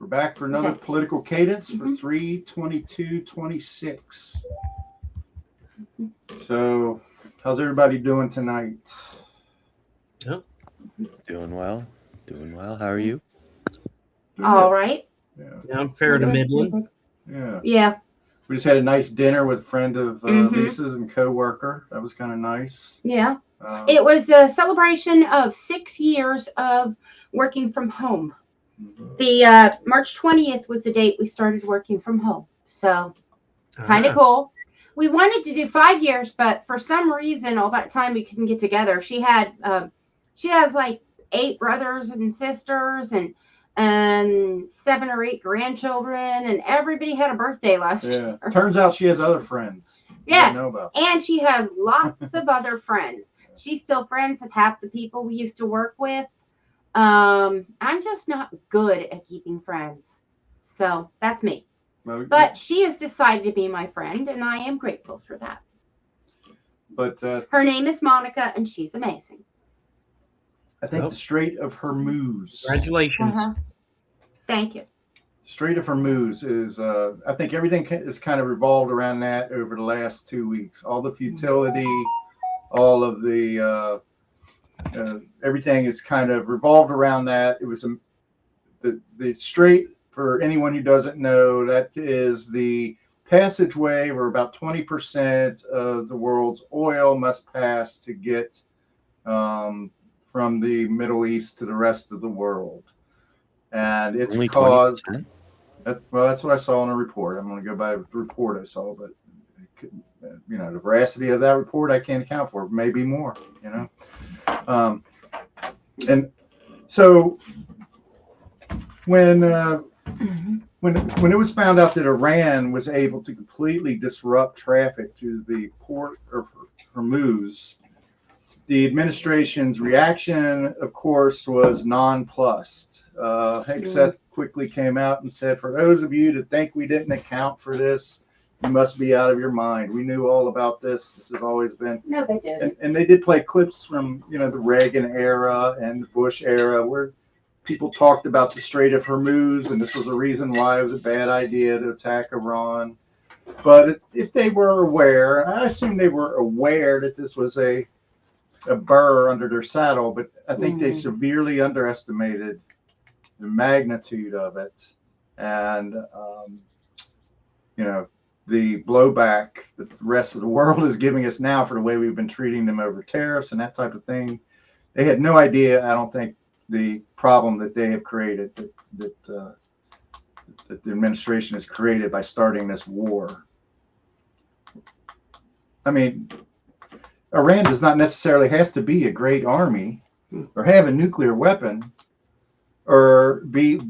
We're back for another political cadence for 3/22/26. So, how's everybody doing tonight? Yep. Doing well. Doing well. How are you? All right. Yeah, I'm fair to middling. Yeah. We just had a nice dinner with a friend of Lisa's and co-worker. That was kind of nice. Yeah. It was a celebration of 6 years of working from home. The March 20th was the date we started working from home. So kind of cool. We wanted to do 5 years, but for some reason, all that time we couldn't get together. She has like 8 brothers and sisters and 7 or 8 grandchildren, and everybody had a birthday last year. Turns out she has other friends. Yes, know about. And she has lots of other friends. She's still friends with half the people we used to work with. I'm just not good at keeping friends. So that's me. Well, but she has decided to be my friend, and I am grateful for that. But her name is Monica, and she's amazing. I think the Strait of Hormuz. Congratulations. Thank you. Strait of Hormuz is, I think everything is kind of revolved around that over the last 2 weeks. All the futility, all of the, everything is kind of revolved around that. It was the strait, for anyone who doesn't know, that is the passageway where about 20% of the world's oil must pass to get from the Middle East to the rest of the world. And it's only caused, 20%? well, that's what I saw in a report. I'm going to go by the report I saw, but the veracity of that report I can't account for. Maybe more, and so when it was found out that Iran was able to completely disrupt traffic to the port of Hormuz, the administration's reaction, of course, was nonplussed. Hegseth quickly came out and said, "For those of you that think we didn't account for this, you must be out of your mind. We knew all about this. This has always been." No, they did. And they did play clips from the Reagan era and the Bush era where people talked about the Strait of Hormuz, and this was a reason why it was a bad idea to attack Iran. But if they were aware, and I assume they were aware that this was a burr under their saddle, but I think they severely underestimated the magnitude of it, and the blowback that the rest of the world is giving us now for the way we've been treating them over tariffs and that type of thing. They had no idea, I don't think, the problem that they have created, that the administration has created by starting this war. I mean, Iran does not necessarily have to be a great army or have a nuclear weapon or be,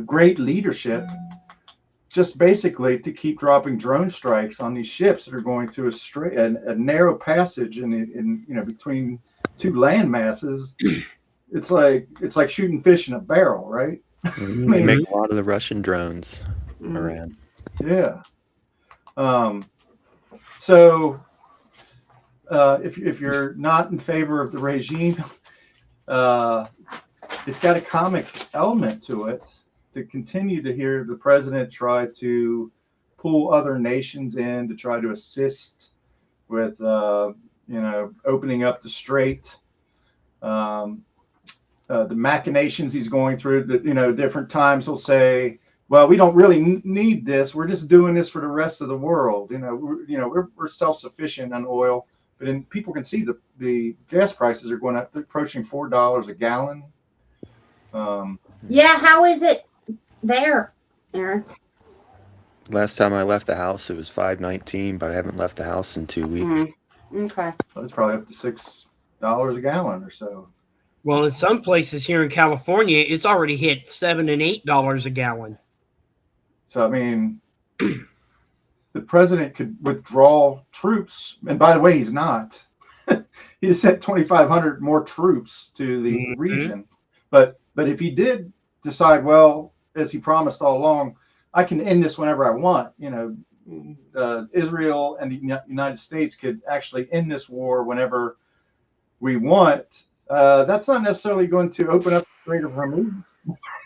great leadership. Just basically to keep dropping drone strikes on these ships that are going through a narrow passage in between 2 land masses. It's like shooting fish in a barrel, right? They make a lot of the Russian drones around. Yeah. So if you're not in favor of the regime, it's got a comic element to it. To continue to hear the president try to pull other nations in to try to assist with, opening up the strait, the machinations he's going through. Different times he'll say, "Well, we don't really need this. We're just doing this for the rest of the world. We're self-sufficient on oil." But then people can see the gas prices are going up. They're approaching $4 a gallon. Yeah, how is it there, Aaron? Last time I left the house, it was $5.19, but I haven't left the house in 2 weeks. Okay. Well, it's probably up to $6 a gallon or so. Well, in some places here in California, it's already hit $7 and $8 a gallon. So, I mean, the president could withdraw troops. And by the way, he's not. He just sent 2,500 more troops to the region. But if he did decide, well, as he promised all along, I can end this whenever I want. Israel and the United States could actually end this war whenever we want. That's not necessarily going to open up the Strait of Hormuz.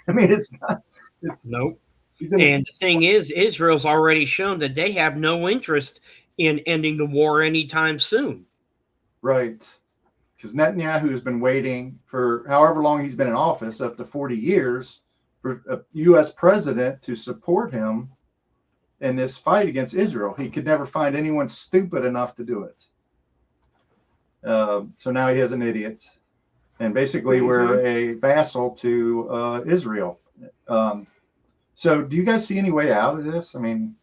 I mean, it's not. It's Nope. he's in And the thing is, Israel's already shown that they have no interest in ending the war anytime soon. right. Because Netanyahu has been waiting for however long he's been in office, up to 40 years, for a U.S. president to support him in this fight against Israel. He could never find anyone stupid enough to do it. So now he has an idiot. And basically, we're a vassal to Israel. So do you guys see any way out of this? I mean,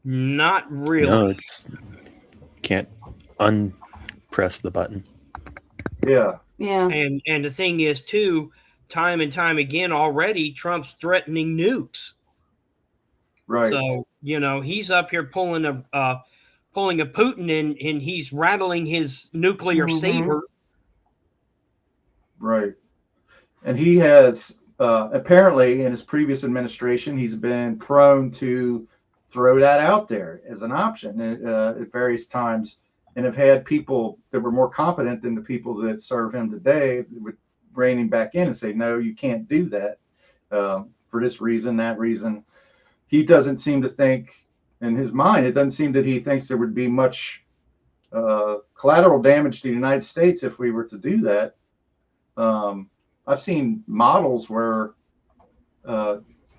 Not really. No, it's can't unpress the button. yeah, Yeah. And the thing is, too, time and time again already, Trump's threatening nukes. right. So, he's up here pulling a Putin and he's rattling his nuclear saber. Right. And he has apparently in his previous administration, he's been prone to throw that out there as an option at various times, and have had people that were more competent than the people that serve him today would rein him back in and say, no, you can't do that for this reason, that reason. He doesn't seem to think, in his mind, it doesn't seem that he thinks there would be much collateral damage to the United States if we were to do that. I've seen models where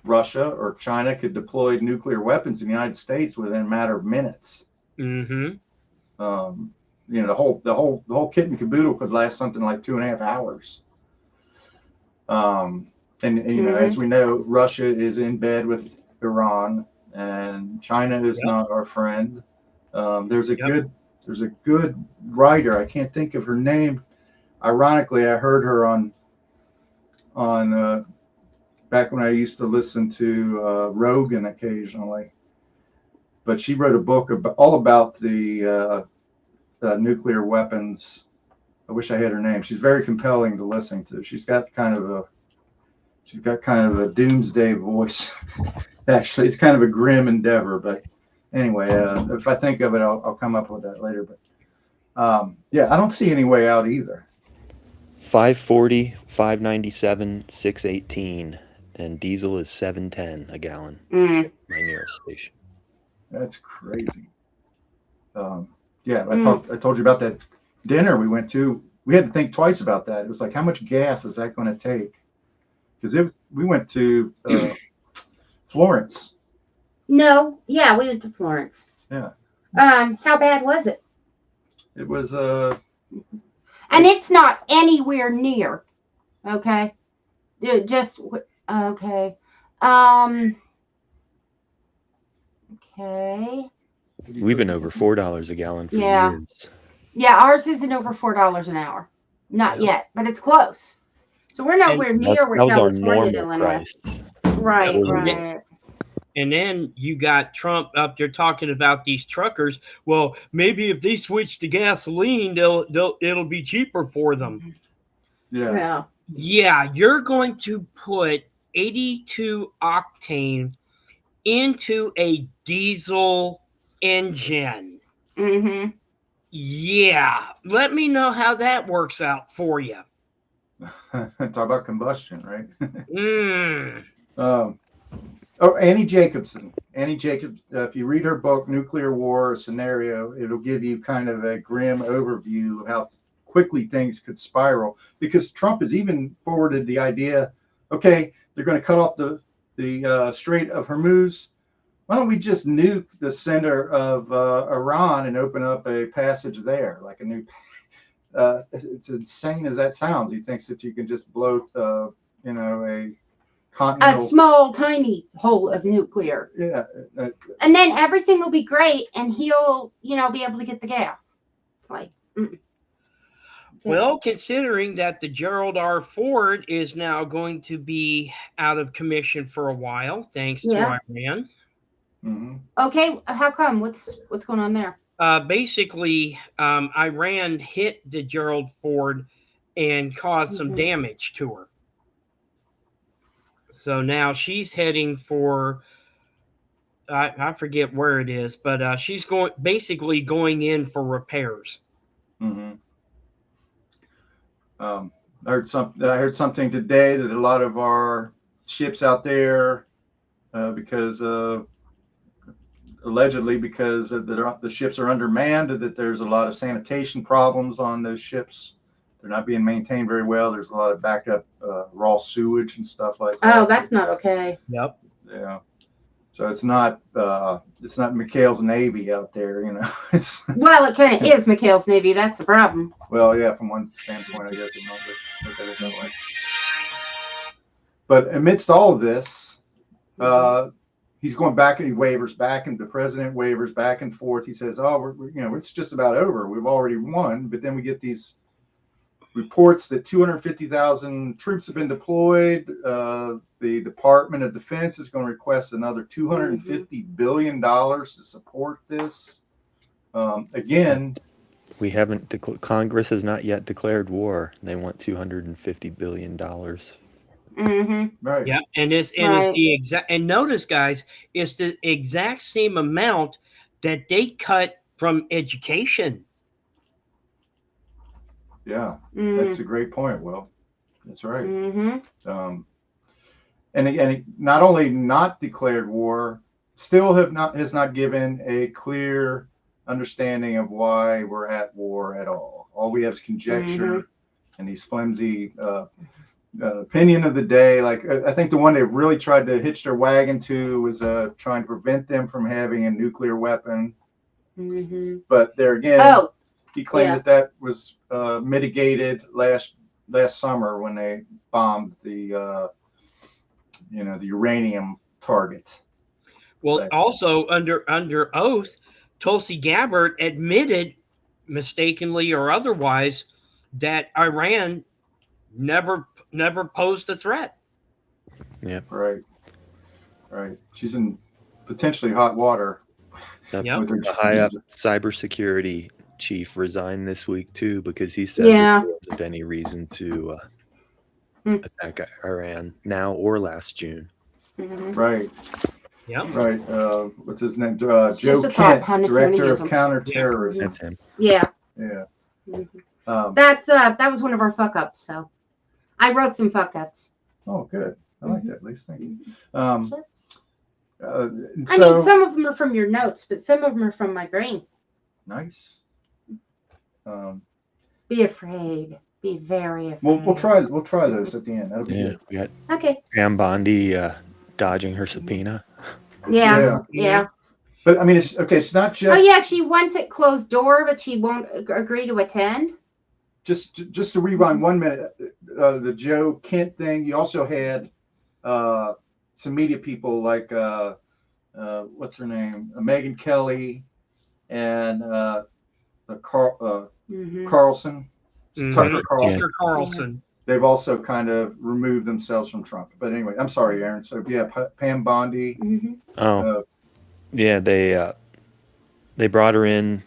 Russia or China could deploy nuclear weapons in the United States within a matter of minutes. Mm-hmm. The whole kit and caboodle could last something like 2.5 hours. As we know, Russia is in bed with Iran, and China is not our friend. There's a good writer. I can't think of her name. Ironically, I heard her on back when I used to listen to Rogan occasionally. But she wrote a book all about the nuclear weapons. I wish I had her name. She's very compelling to listen to. She's got kind of a doomsday voice. Actually, it's kind of a grim endeavor. But anyway, if I think of it, I'll come up with that later. But I don't see any way out either. 540, 597, 618, and diesel is 710 a gallon. My nearest station. That's crazy. I told you about that dinner we went to. We had to think twice about that. It was like, how much gas is that going to take? Because we went to Florence. No, yeah, we went to Florence. Yeah. How bad was it? It was And it's not anywhere near. Okay. Okay. Okay. We've been over $4 a gallon for Yeah. years. Yeah, ours isn't over $4 an hour. Not yet, but it's close. So we're nowhere near where That was our California, normal Illinois. price. Right, That wasn't right. And then you got Trump up there talking about these truckers. Well, maybe if they switch to gasoline, it'll be cheaper for them. yeah. Yeah. Yeah, you're going to put 82 octane into a diesel engine. Mm-hmm. Yeah, let me know how that works out for you. Talk about combustion, right? Mm. Annie Jacobson. Annie Jacobs. If you read her book, Nuclear War: A Scenario, it'll give you kind of a grim overview of how quickly things could spiral. Because Trump has even forwarded the idea, okay, they're going to cut off the Strait of Hormuz. Why don't we just nuke the center of Iran and open up a passage there, like a new? It's insane as that sounds. He thinks that you can just blow, a continental. A small, tiny hole of nuclear. Yeah. And then everything will be great, and he'll, be able to get the gas. It's like, Well, considering that the Gerald R. Ford is now going to be out of commission for a while, thanks to Iran. Mm-hmm. Okay, how come? What's going on there? Basically, Iran hit the Gerald Ford and caused some damage to her. So now she's heading for, I forget where it is, but she's basically going in for repairs. Mm-hmm. I heard something today that a lot of our ships out there because allegedly because the ships are undermanned, that there's a lot of sanitation problems on those ships. They're not being maintained very well. There's a lot of backup raw sewage and stuff like that. Oh, that's not okay. Yep. Yeah. So it's not McHale's Navy out there, you know. It's Well, it kind of is McHale's Navy. That's the problem. well, yeah, from one standpoint, I guess it might look at it that way. But amidst all of this, he's going back and he wavers back, and the president wavers back and forth. He says, "Oh, we're it's just about over. We've already won." But then we get these reports that 250,000 troops have been deployed. The Department of Defense is going to request another $250 billion to support this. Again, We haven't. Congress has not yet declared war. They want $250 billion. Mm-hmm. right? Yeah, and it's the exact. And notice, guys, it's the exact same amount that they cut from education. Yeah, Mm-hmm. that's a great point, Will. That's right. Mm-hmm. And again, not only not declared war, still has not given a clear understanding of why we're at war at all. All we have is conjecture and these flimsy opinion of the day. Like I think the one they really tried to hitch their wagon to was trying to prevent them from having a nuclear weapon. Mm-hmm. But there again, Oh, he claimed that was mitigated last summer when they bombed the the uranium target. Well, also under oath, Tulsi Gabbard admitted, mistakenly or otherwise, that Iran never posed a threat. Yeah. Right. She's in potentially hot water. Yep. The high up cybersecurity chief resigned this week too because he says Yeah. there wasn't any reason to attack Iran now or last June. Mm-hmm. Right. Yep. Right. What's his name? It's Joe just a thought, Kent, director of Huntingtonism. counterterrorism. That's him. Yeah. Yeah. Mm-hmm. That was one of our fuck ups. So I wrote some fuck ups. Oh, good. I like that, Lisa. Thank you. Sure. So, I mean, some of them are from your notes, but some of them are from my brain. nice. Be afraid. Be very afraid. We'll try those at the end. That'll be Yeah, good. we got Okay. Pam Bondi dodging her subpoena. Yeah. But I mean, it's okay. It's not just. Oh yeah, she wants it closed door, but she won't agree to attend. Just to rewind 1 minute, the Joe Kent thing. You also had some media people like what's her name, Megyn Kelly, and Carlson, Tucker Carlson. Tucker Carlson. They've also kind of removed themselves from Trump. But anyway, I'm sorry, Aaron. So yeah, Pam Bondi. Mm-hmm. Oh, yeah. They brought her in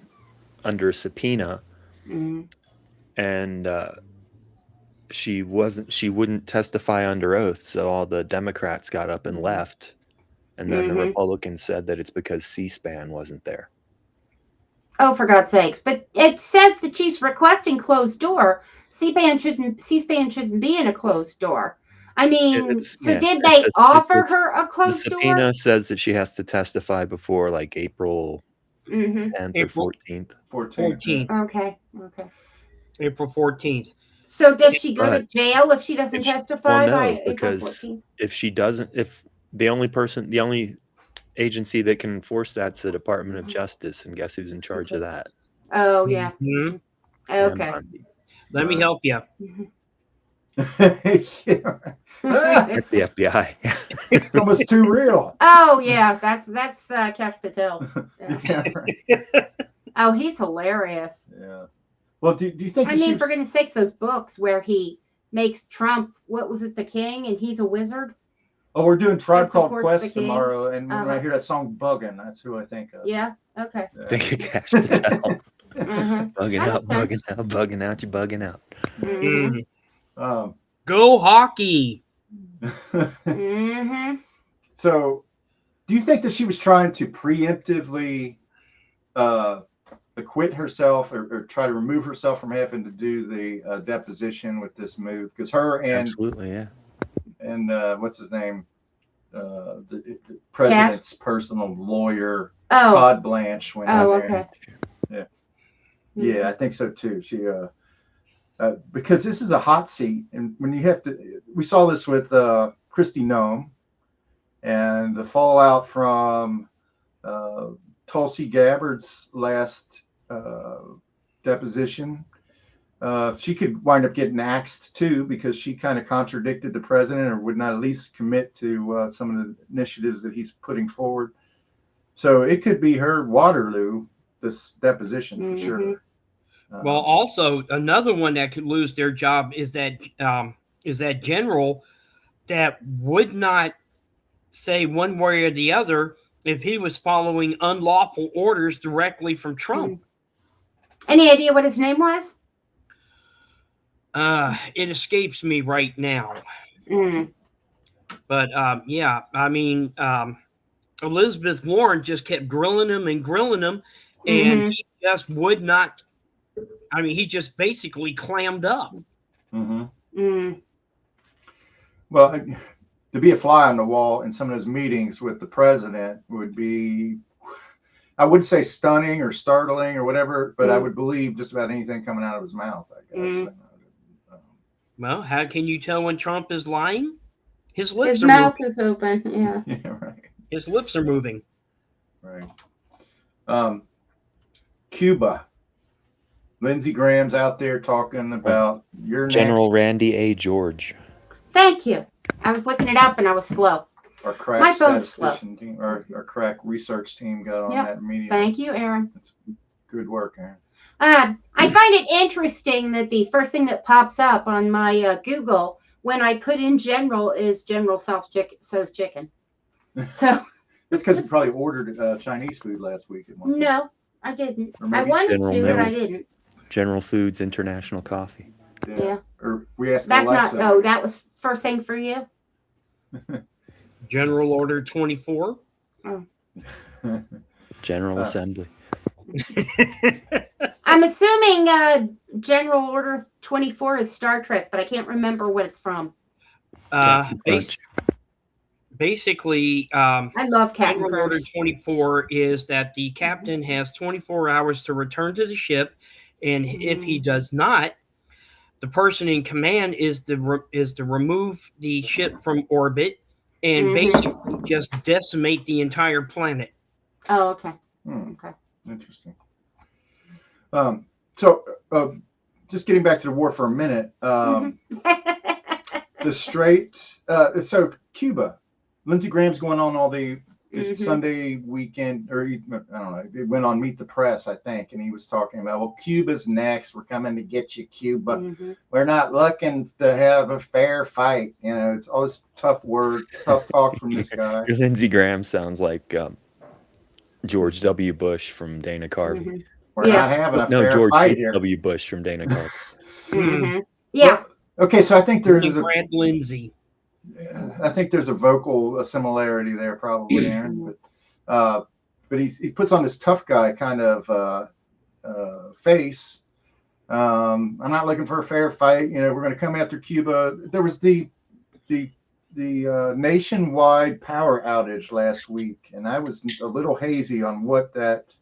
under a subpoena, and she wouldn't testify under oath. So all the Democrats got up and left, and then the Republicans said that it's because C-SPAN wasn't there. Oh, for God's sakes! But it says that she's requesting closed door. C-SPAN shouldn't be in a closed door. I mean, did they offer her a closed door? The subpoena says that she has to testify before like April 10th or 14th. 14th. Okay. April 14th. So does she go to jail if she doesn't testify by April because 14th? if she doesn't, if the only agency that can enforce that's the Department of Justice, and guess who's in charge of that? Oh yeah. Mm-hmm. Okay. Let me help you. That's the FBI. It's almost too real. Oh yeah, that's Cash Patel. Yeah. Oh, he's hilarious. Yeah. Well, do you think? I mean, for goodness sakes, those books where he makes Trump, what was it, the king, and he's a wizard. Oh, we're doing Tribe Called supports Quest the king. tomorrow, and when I hear that song "Buggin'," that's who I think of. Yeah. Okay. Think of Cash Patel. Mhm. Bugging That out, makes sense. bugging out, you bugging out. Mhm. Go hockey. Mhm. So, do you think that she was trying to preemptively acquit herself or try to remove herself from having to do the deposition with this move? Because her and Absolutely, yeah. and what's his name? The president's personal lawyer, Todd Blanche, went in there. Okay. Yeah, I think so too. She because this is a hot seat, and when you have to, we saw this with Kristi Noem, and the fallout from Tulsi Gabbard's last deposition. She could wind up getting axed too, because she kind of contradicted the president, or would not at least commit to some of the initiatives that he's putting forward. So it could be her Waterloo, this deposition, for sure. Well, also another one that could lose their job is that general that would not say one way or the other if he was following unlawful orders directly from Trump. Any idea what his name was? It escapes me right now. But yeah, I mean, Elizabeth Warren just kept grilling him, and he just would not. I mean, he just basically clammed up. Well, to be a fly on the wall in some of those meetings with the president would be, I wouldn't say stunning or startling or whatever, but I would believe just about anything coming out of his mouth, I guess. Well, how can you tell when Trump is lying? His lips His are mouth moving. is open. Yeah. Yeah, right. His lips are moving. Right. Cuba. Lindsey Graham's out there talking about your General next, Randy A. George. Thank you. I was looking it up and I was slow. our crack My phone's statistician team, our crack research team got on that immediately. Thank you, Aaron. That's good work, Aaron. I find it interesting that the first thing that pops up on my Google when I put in general is General So's chicken. So That's because you probably ordered Chinese food last week. At one point. no, I didn't. Or I maybe wanted General to, but I Mills. didn't. General Foods International Coffee. Yeah. Or we asked That's Alexa. not. Oh, that was first thing for you. General Order 24. General Assembly. I'm assuming General Order 24 is Star Trek, but I can't remember what it's from. Basically, I love Captain General Order Crunch. 24 is that the captain has 24 hours to return to the ship, and if he does not, the person in command is to remove the ship from orbit and basically just decimate the entire planet. Oh, okay. Okay. Interesting. So just getting back to the war for a minute, the Strait, so Cuba, Lindsey Graham's going on all the Sunday weekend, or I don't know, it went on Meet the Press, I think, and he was talking about, well, Cuba's next. We're coming to get you, Cuba. We're not looking to have a fair fight. You know, it's all this tough words, tough talk from this guy. Lindsey Graham sounds like George W. Bush from Dana Carvey. We're not having a fair George fight here. W. Bush from Dana Carvey. Yeah. Well, okay, so I think there's Grant Lindsay. I think there's a vocal similarity there, probably, Aaron. But he puts on this tough guy kind of face. I'm not looking for a fair fight. You know, we're going to come after Cuba. There was the nationwide power outage last week, and I was a little hazy on what that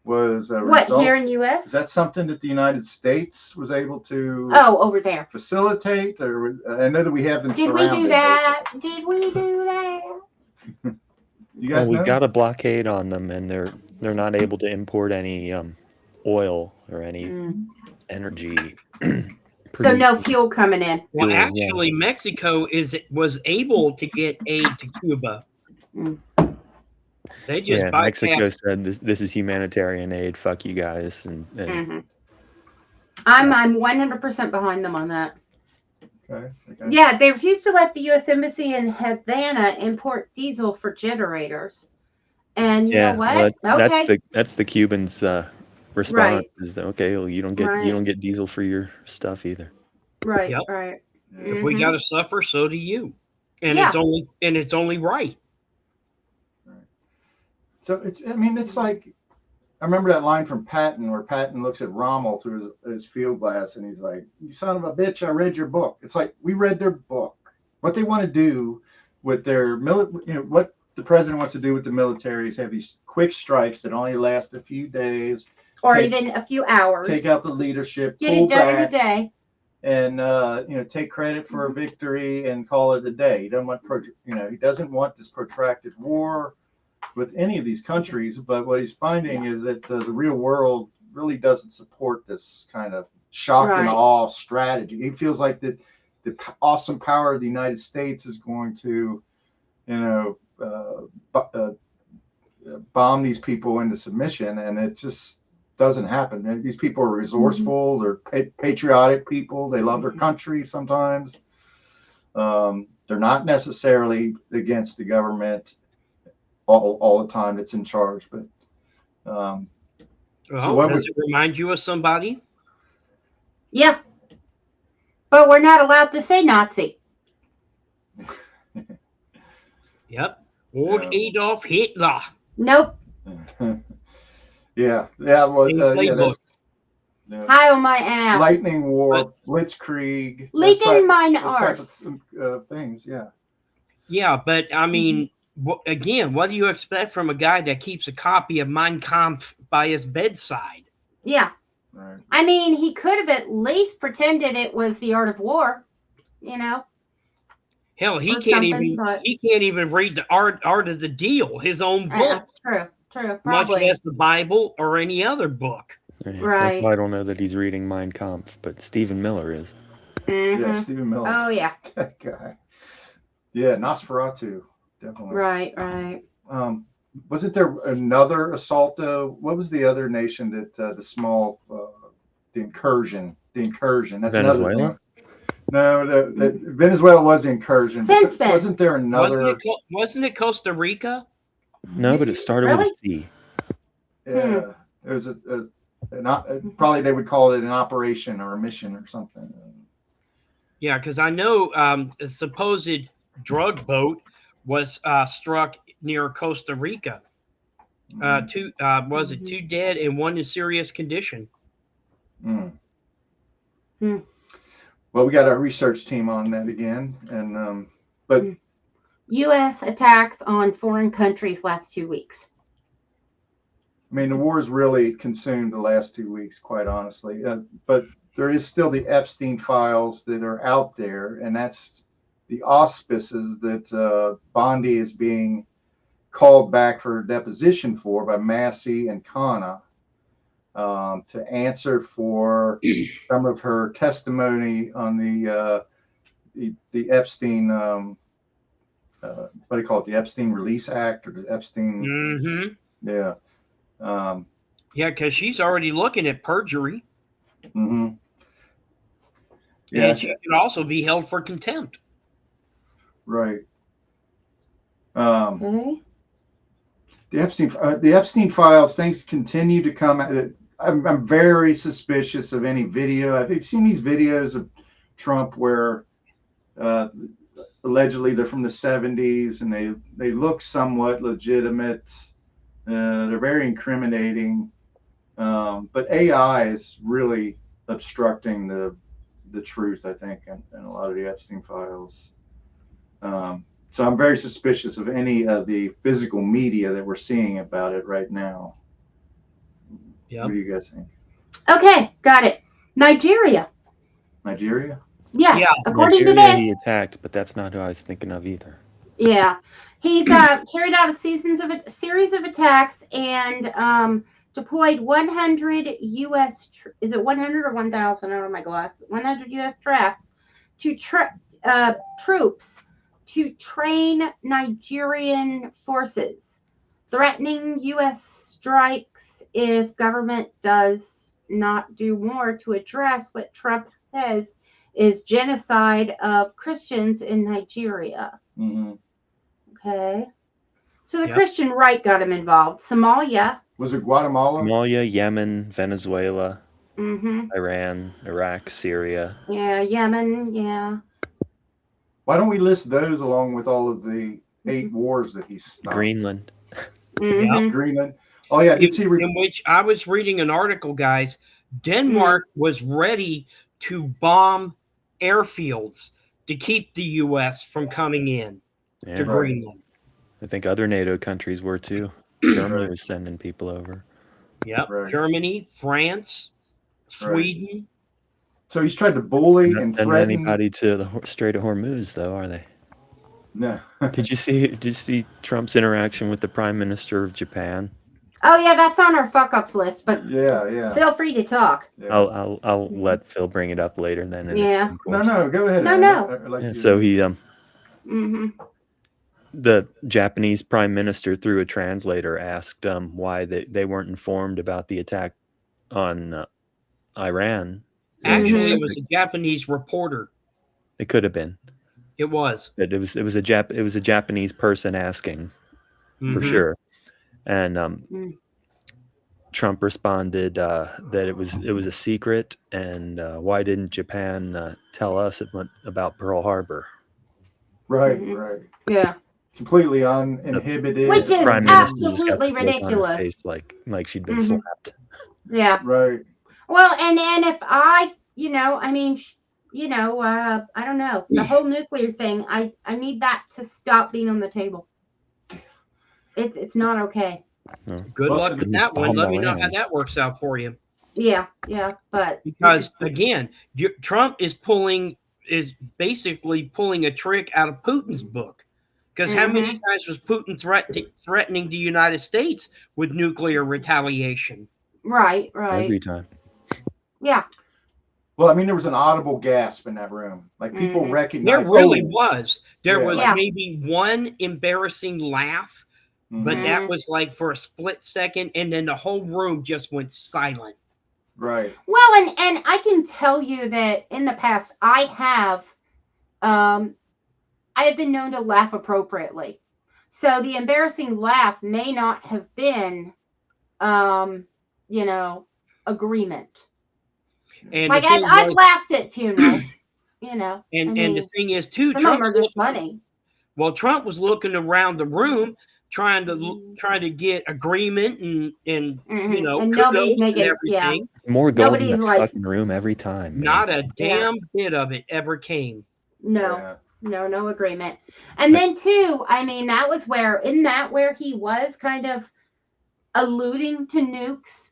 was. What, here in U.S.? Is that something that the United States was able to over there facilitate? Or I know that we have them Did we surrounded. do that? Did we do that? You guys we know? got a blockade on them, and they're not able to import any oil or any energy. So no fuel coming in. Well, actually, Mexico was able to get aid to Cuba. They just Mexico said this is humanitarian aid. Fuck you guys, and I'm 100% behind them on that. Okay. Yeah, they refused to let the U.S. Embassy in Havana import diesel for generators. And you know what? That's the Cubans' response. Right. Is okay. Well, you don't get diesel for your stuff either. Right. Yep. Right. If we got to suffer, so do you. And it's only right. So it's like, I remember that line from Patton where Patton looks at Rommel through his field glass and he's like, "You son of a bitch, I read your book." It's like, we read their book. what they want to do with their what the president wants to do with the military is have these quick strikes that only last a few days, or even a few hours. take out the leadership, Get pull it done in a back, day. and take credit for a victory and call it a day. He doesn't want he doesn't want this protracted war with any of these countries. But what he's finding is that the real world really doesn't support this kind of shock and awe strategy. He feels like the awesome power of the United States is going to, bomb these people into submission, and it just doesn't happen. These people are resourceful. They're patriotic people. They love their country sometimes. They're not necessarily against the government all the time that's in charge. But does it remind you of somebody? Yeah. But we're not allowed to say Nazi. Yep. Old Adolf Hitler. Nope. Yeah. Well, High on my ass. Lightning War, Blitzkrieg, leaking mine arse. Things. Yeah. Yeah, but I mean, again, what do you expect from a guy that keeps a copy of Mein Kampf by his bedside? Yeah. Right. I mean, he could have at least pretended it was The Art of War, Hell, he can't even read the art of the deal, his own book. True, probably. Much less the Bible or any other book. Yeah, right. I don't know that he's reading Mein Kampf, but Stephen Miller is. Mm-hmm. Yeah, Stephen Miller. Oh yeah. That guy. Yeah, Nosferatu, definitely. Right. Wasn't there another assault? What was the other nation that the incursion? That's Venezuela? No, Venezuela was the incursion. Since then. Wasn't there another? Wasn't it Costa Rica? No, but it started with a C. Yeah, it was probably they would call it an operation or a mission or something. Yeah, because I know a supposed drug boat was struck near Costa Rica. Two dead and one in serious condition. Well, we got our research team on that again, and but U.S. attacks on foreign countries last 2 weeks. I mean, the war's really consumed the last 2 weeks, quite honestly. But there is still the Epstein files that are out there, and that's the auspices that Bondi is being called back for deposition for by Massey and Khanna to answer for some of her testimony on the Epstein, what do you call it, the Epstein Release Act or the Epstein? Mm-hmm. Yeah. Yeah, because she's already looking at perjury. Mm-hmm. Yeah, and she could also be held for contempt. Right. The Epstein files, things continue to come out. I'm very suspicious of any video. I've seen these videos of Trump where allegedly they're from the 70s and they look somewhat legitimate. They're very incriminating. But AI is really obstructing the truth, I think, in a lot of the Epstein files. So I'm very suspicious of any of the physical media that we're seeing about it right now. Yeah. What do you guys think? Okay, got it. Nigeria. Nigeria? Yes, Yeah. according Nigeria to he this. attacked, but that's not who I was thinking of either. Yeah. He's carried out a series of attacks and deployed 100 U.S. Is it 100 or 1,000? I don't know my glasses. 100 U.S. troops to train Nigerian forces, threatening U.S. strikes if government does not do more to address what Trump says is genocide of Christians in Nigeria. Mm-hmm. Okay. So the Christian right got him involved. Somalia. Was it Guatemala? Somalia, Yemen, Venezuela, Mm-hmm. Iran, Iraq, Syria. Yeah, Yemen. Yeah. Why don't we list those along with all of the 8 wars that he's stopped? Greenland. Mm-hmm. Greenland. Oh yeah, In which I was reading an article, guys. Denmark was ready to bomb airfields to keep the U.S. from coming in Yeah. to Greenland. I think other NATO countries were too. Germany was sending people over. Yep. Right. Germany, France, Sweden. So he's tried to bully They're not and sending threaten. anybody to the Strait of Hormuz, though, are they? No. Did you see Trump's interaction with the Prime Minister of Japan? Oh yeah, that's on our fuck ups list. But Yeah. feel free to talk. Yeah. I'll let Phil bring it up later then. In its Yeah. own No, course. go ahead. No, Ann. no. I like Yeah, you. so he Mm-hmm. the Japanese Prime Minister, through a translator, asked why they weren't informed about the attack on Iran. Actually, it was a Japanese reporter. It could have been. It was. It was a Japanese person asking for sure, and Trump responded that it was a secret, and why didn't Japan tell us about Pearl Harbor? Right. Yeah. Completely uninhibited. Which is Prime Minister just got absolutely this look on her ridiculous. face like she'd been slapped. Yeah. Right. Well, and if I, I mean, I don't know, the whole nuclear thing. I need that to stop being on the table. It's not okay. No. Good luck with that one. Bomb Let me know Iran. how that works out for you. Yeah, but Because again, Trump is basically pulling a trick out of Putin's book. Because how many times was Putin threatening the United States with nuclear retaliation? Right. Every time. Yeah. Well, I mean, there was an audible gasp in that room. Like people recognized. There really was. There was Yeah. maybe one embarrassing laugh, but that was like for a split second, and then the whole room just went silent. Right. Well, and I can tell you that in the past I have been known to laugh appropriately. So the embarrassing laugh may not have been agreement. And like I've laughed at funerals, And the thing is too, some of them are just funny. Well, Trump was looking around the room trying to get agreement and and kudos nobody's making and everything. More gold in Nobody's that like- fucking room every time. Man. Not a damn bit of it ever came. No agreement. And then too, I mean, that was where he was kind of alluding to nukes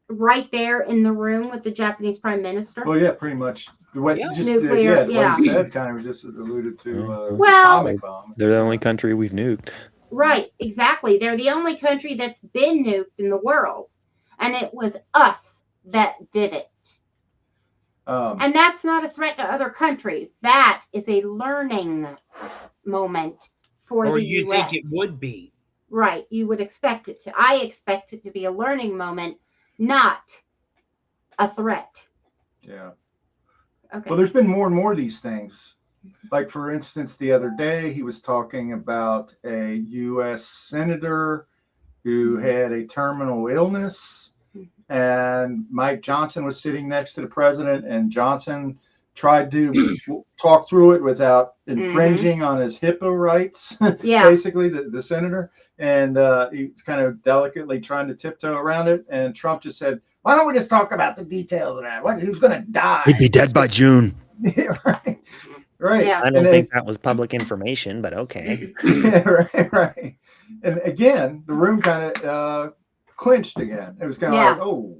right there in the room with the Japanese Prime Minister. Well, yeah, pretty much. What Nuclear, what he said kind of just alluded to Well- atomic bomb. They're the only country we've nuked. Right, exactly. They're the only country that's been nuked in the world. And it was us that did it. And that's not a threat to other countries. That is a learning moment for Or the you US. think it would be. Right, you would expect it to. I expect it to be a learning moment, not a threat. Yeah. Okay. Well, there's been more and more of these things. Like, for instance, the other day, he was talking about a U.S. senator who had a terminal illness, and Mike Johnson was sitting next to the president, and Johnson tried to talk through it without infringing on his HIPAA rights, basically, the senator. And he's kind of delicately trying to tiptoe around it. And Trump just said, why don't we just talk about the details of that? Who's going to die? He'd be dead by June. Right. Right. Yeah. I don't think that was public information, but okay. Yeah, right. And again, the room kind of clinched again. It was kind of like, oh,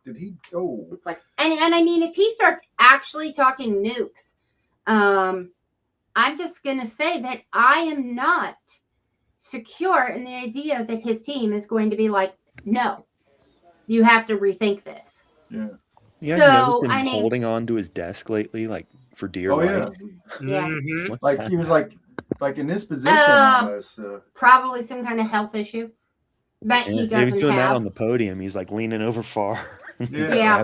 did he? Oh. It's like, and I mean, if he starts actually talking nukes, I'm just going to say that I am not secure in the idea that his team is going to be like, no, you have to rethink this. Yeah. You guys noticed him holding on to his desk lately, like for dear life? Yeah. What's like that? he was like in this position almost. Probably some kind of health issue that he doesn't was doing have. that on the podium. He's like leaning over far. Yeah.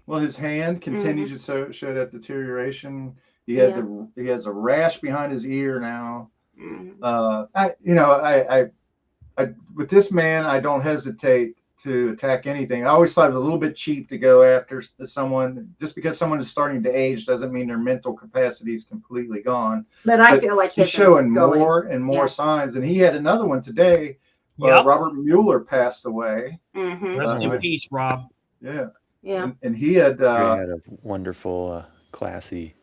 Well, his hand continues to show that deterioration. He has a rash behind his ear now. I with this man, I don't hesitate to attack anything. I always thought it was a little bit cheap to go after someone. Just because someone is starting to age doesn't mean their mental capacity is completely gone. But I feel like he's showing more and more signs. And he had another one today. Robert Mueller passed away. Rest in peace, Rob. Yeah. Yeah. And he had a wonderful, classy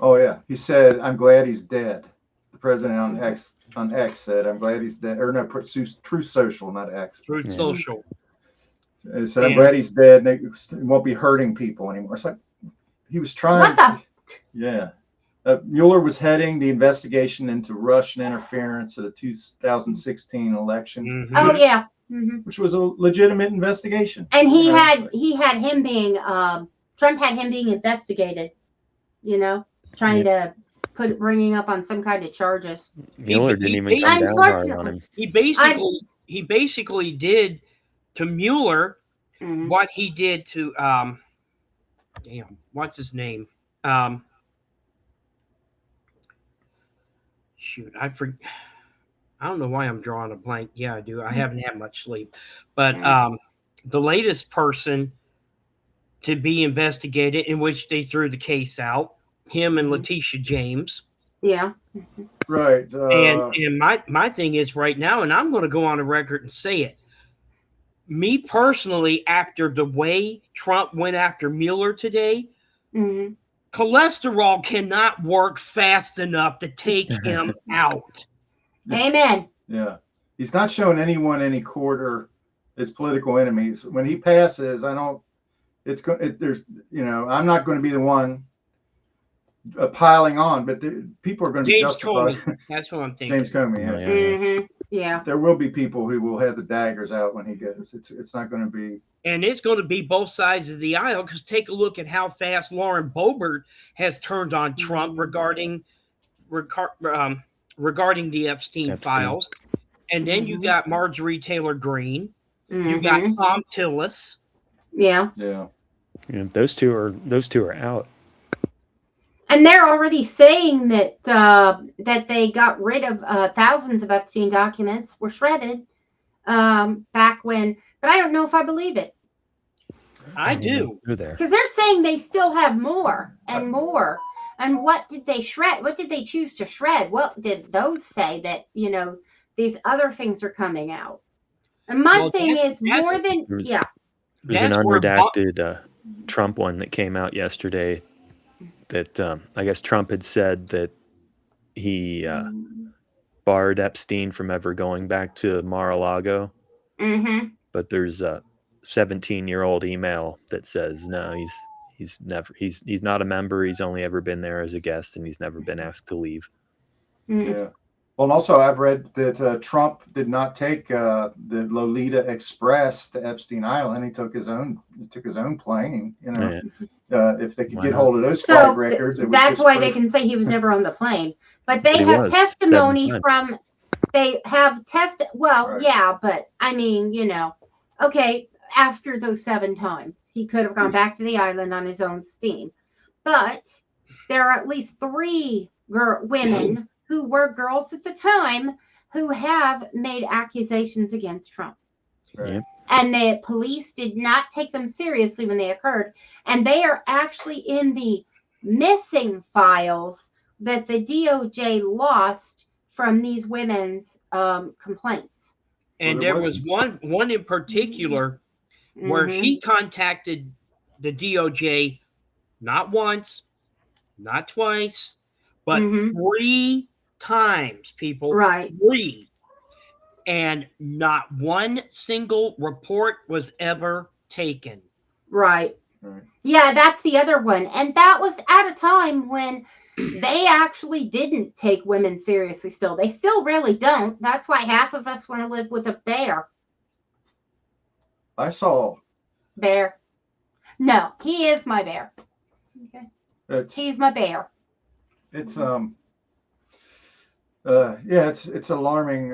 Oh yeah, he said, "I'm glad he's dead." The president on X said, "I'm glad he's dead." Or no, Truth Social, not X. Truth Yeah. Social. He said, "I'm glad he's dead. And he won't be hurting people anymore." It's like he was trying. What Yeah. Mueller was heading the investigation into Russian interference at the 2016 election, Mhm. Oh yeah. which was a legitimate investigation. And he You know, had him being Trump had him being investigated. You know, trying to bringing up on some kind of charges. Mueller didn't even come down hard on him. He basically did to Mueller what he did to what's his name? Shoot, I don't know why I'm drawing a blank. Yeah, I do. I haven't had much sleep. But the latest person to be investigated, in which they threw the case out, him and Letitia James. Yeah. Right. And my thing is right now, and I'm going to go on the record and say it. Me personally, after the way Trump went after Mueller today, cholesterol cannot work fast enough to take him out. Amen. Yeah. He's not showing anyone any quarter as political enemies. When he passes, I'm not going to be the one piling on, but people are going to be James justified. Comey. That's what I'm thinking. James Comey, Yeah. There will be people who will have the daggers out when he goes. It's not going to be. And it's going to be both sides of the aisle, because take a look at how fast Lauren Boebert has turned on Trump regarding the Epstein files. And then you got Marjorie Taylor Greene. You got Tom Tillis. Yeah. Yeah. Those two are out. And they're already saying that that they got rid of thousands of Epstein documents, were shredded back when. But I don't know if I believe it. I do. Because they're saying they still have more and more. And what did they shred? What did they choose to shred? What did those say that, these other things are coming out? And my thing is more than, There's an unredacted Trump one that came out yesterday that I guess Trump had said that he barred Epstein from ever going back to Mar-a-Lago. But there's a 17-year-old email that says no, he's not a member. He's only ever been there as a guest, and he's never been asked to leave. Yeah. Well, and also I've read that Trump did not take the Lolita Express to Epstein Island. He took his own plane. If they could get hold of those flight records, that's why they can say he was never on the plane. But they have testimony from. They have tested. Well, right. Yeah, but I mean, okay. After those 7 times, he could have gone back to the island on his own steam. But there are at least 3 women who were girls at the time who have made accusations against Trump. Right. And the police did not take them seriously when they occurred. And they are actually in the missing files that the DOJ lost from these women's complaints. And there was one in particular where she contacted the DOJ not once, not twice, but 3 times, people. Right. 3. And not one single report was ever taken. Right. Yeah, that's the other one. And that was at a time when they actually didn't take women seriously still. They still really don't. That's why half of us want to live with a bear. I saw. Bear. No, he is my bear. Okay. He's my bear. It's it's alarming.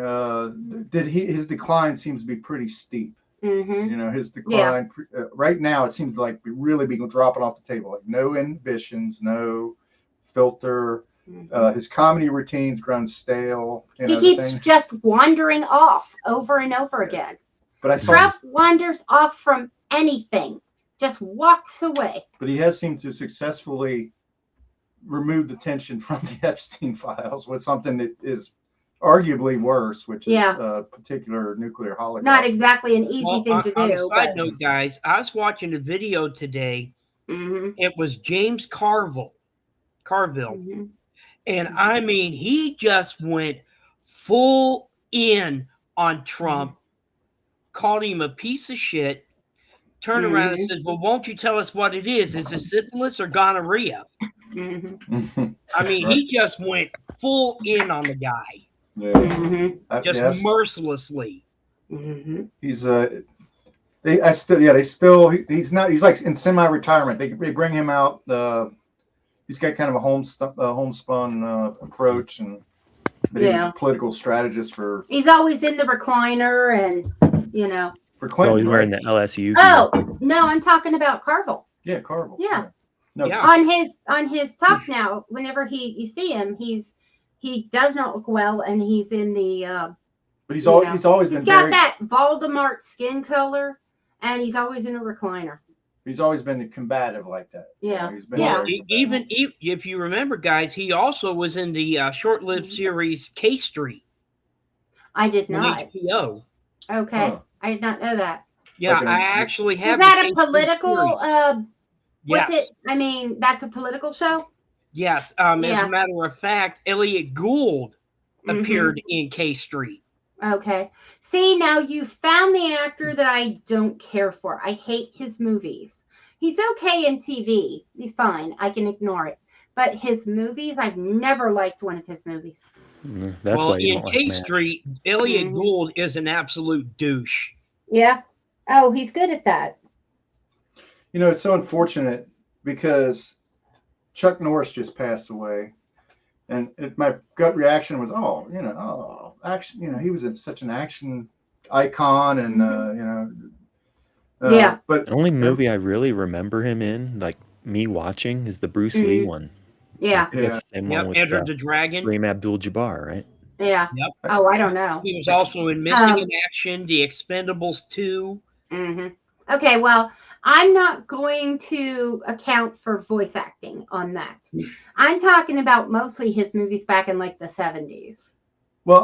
His decline seems to be pretty steep. His decline right now, it seems like really being dropping off the table. Like no inhibitions, no filter. His comedy routine's grown stale. He keeps just wandering off over and over again. But Trump wanders off from anything, just walks away. But he has seemed to successfully remove the tension from the Epstein files with something that is arguably worse, which is a particular nuclear holocaust. Not exactly an easy thing to do. On a side note, guys, I was watching a video today. It was James Carville Carville. Mm-hmm. And I mean, he just went full in on Trump, called him a piece of shit, turned around and says, well, won't you tell us what it is? Is it syphilis or gonorrhea? Mm-hmm. I mean, Right. he just went full in on the guy, Yeah. Mm-hmm. just Yes. mercilessly. Mm-hmm. He's he's not, he's like in semi-retirement. They bring him out. He's got kind of a homespun approach, but he was a political strategist for He's always in the recliner, and for So Clinton. he's wearing Right? the LSU gear. Oh no, I'm talking about Carville. Yeah, Carville. Yeah. No, Yeah. On his talk now, whenever you see him, he does not look well, and he's in the but he's you know, always been he's got very. that Voldemort skin color, and he's always in a recliner. He's always been combative like that. Yeah. He's been Yeah. very combative. Even if you remember, guys, he also was in the short-lived series K Street I did on not. HBO. Okay, Huh. I did not know that. Yeah, Like I actually Is have. that the a K Street political? series. What's Yes, it? I mean, that's a political show. yes. As Yeah. a matter of fact, Elliot Gould Mhm. appeared in K Street. Okay. See, now you found the actor that I don't care for. I hate his movies. He's okay in TV. He's fine. I can ignore it. But his movies, I've never liked one of his movies. That's well, why you in don't K like MASH. Street, Elliot Mhm. Gould is an absolute douche. Yeah. Oh, he's good at that. You know, it's so unfortunate because Chuck Norris just passed away, and my gut reaction was, action. You know, he was such an action icon, and Yeah. But The only movie I really remember him in, like me watching, is the Bruce Lee one. Yeah. I think it's the same Yep, one with Enter the Dragon. Kareem Abdul-Jabbar, right? Yeah. Yep. Oh, I don't know. He was also in Missing in Action, The Expendables 2. Mm-hmm. Okay, well, I'm not going to account for voice acting on that. I'm talking about mostly his movies back in like the 70s. well,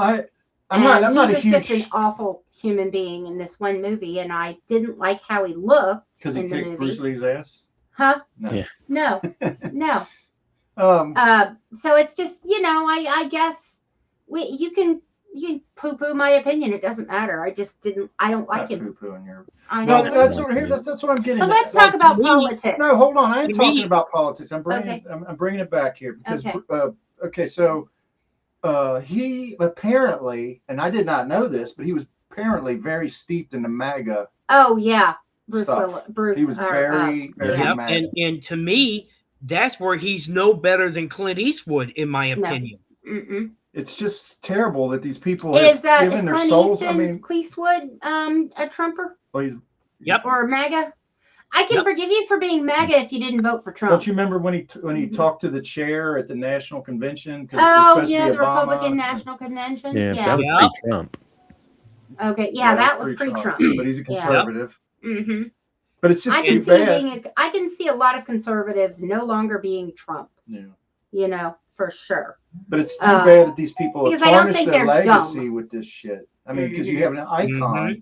I'm not a He was huge just an awful human being in this one movie, and I didn't like how he looked because he in the kicked movie. Bruce Lee's ass. Huh? No. Yeah. No, no. So it's just, I guess you can poo-poo my opinion. It doesn't matter. I don't like him. Poo-pooing your. I Well, don't. that's what I'm getting. But at. let's talk about me- politics. No, hold on. I ain't To talking me- about politics. I'm bringing it back here because so he apparently, and I did not know this, but he was apparently very steeped in the MAGA. Oh yeah, Stuff. Bruce. He was very Yep. MAGA. And to me, that's where he's no better than Clint Eastwood, in my opinion. Mm-mm. It's just terrible that these people Is have given their Clint souls. Eastwood a Trumper Well, he's, Yep. or MAGA? I can Yep. forgive you for being MAGA if you didn't vote for Trump. don't you remember when he talked to the chair at the national convention? 'Cause it was Oh supposed to yeah, be the Obama. Republican National Convention. Yeah, Yeah. that was Yeah. pre-Trump. Okay. Yeah, that was pre-Trump, pre-Trump. but he's a Yeah. conservative. Mm-hmm. But it's just I too can see bad. I can see a lot of conservatives no longer being Trump. Yeah. For sure. But it's too bad that these people have because I don't tarnished think their they're legacy dumb. with this shit. I mean, because you have an icon,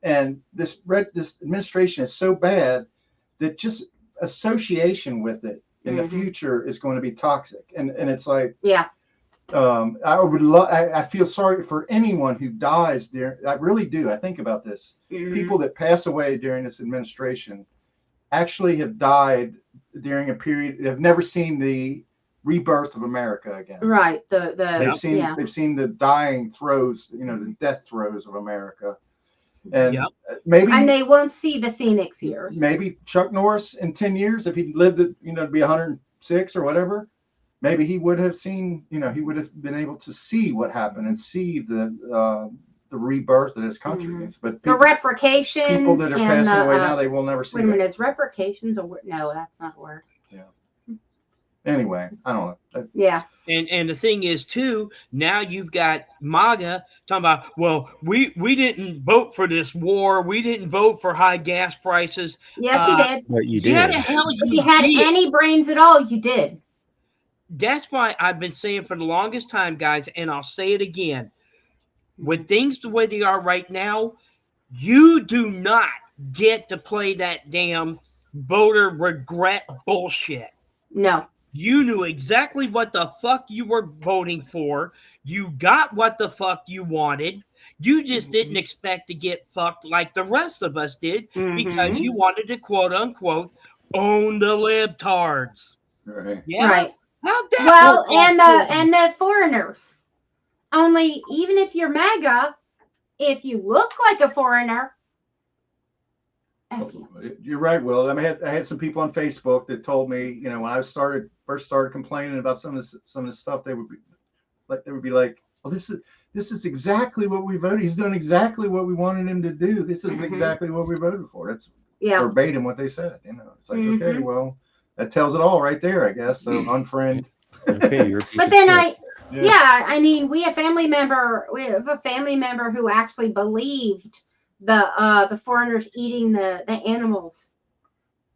and this administration is so bad that just association with it in the future is going to be toxic. And it's like, Yeah. I feel sorry for anyone who dies there. I really do. I think about this. People that pass away during this administration actually have died during a period, have never seen the rebirth of America again. Right. They've seen the dying throes, the death throes of America. And maybe, and they won't see the Phoenix years. Maybe Chuck Norris in 10 years, if he lived to be 106 or whatever, maybe he would have seen, he would have been able to see what happened and see the rebirth of this country. But the replications. People that are passing away now, they will never see. Wait a minute, is replications no, that's not a word. Yeah. Anyway, I don't know. Yeah. And the thing is too, now you've got MAGA talking about, well, we didn't vote for this war, we didn't vote for high gas prices. Yes, you did. But you did. Yeah, the hell If you had did. any brains at all, you did. That's why I've been saying for the longest time, guys, and I'll say it again. With things the way they are right now, you do not get to play that damn voter regret bullshit. No. You knew exactly what the fuck you were voting for. You got what the fuck you wanted. You just didn't expect to get fucked like the rest of us did because you wanted to quote unquote own the libtards. Right. Yeah. Right. How'd that Well, work out for you? and the foreigners. Only even if you're MAGA, if you look like a foreigner, F you. You're right, Will. I mean, I had some people on Facebook that told me, you know, when I first started complaining about some of this stuff, they would be like, "Well, this is exactly what we voted. He's doing exactly what we wanted him to do. This is exactly what we voted for." That's verbatim what they said. You know, it's like, okay, well, that tells it all right there, I guess. So unfriend. Okay, you're a piece But of then shit. I mean, we have a family member who actually believed the foreigners eating the animals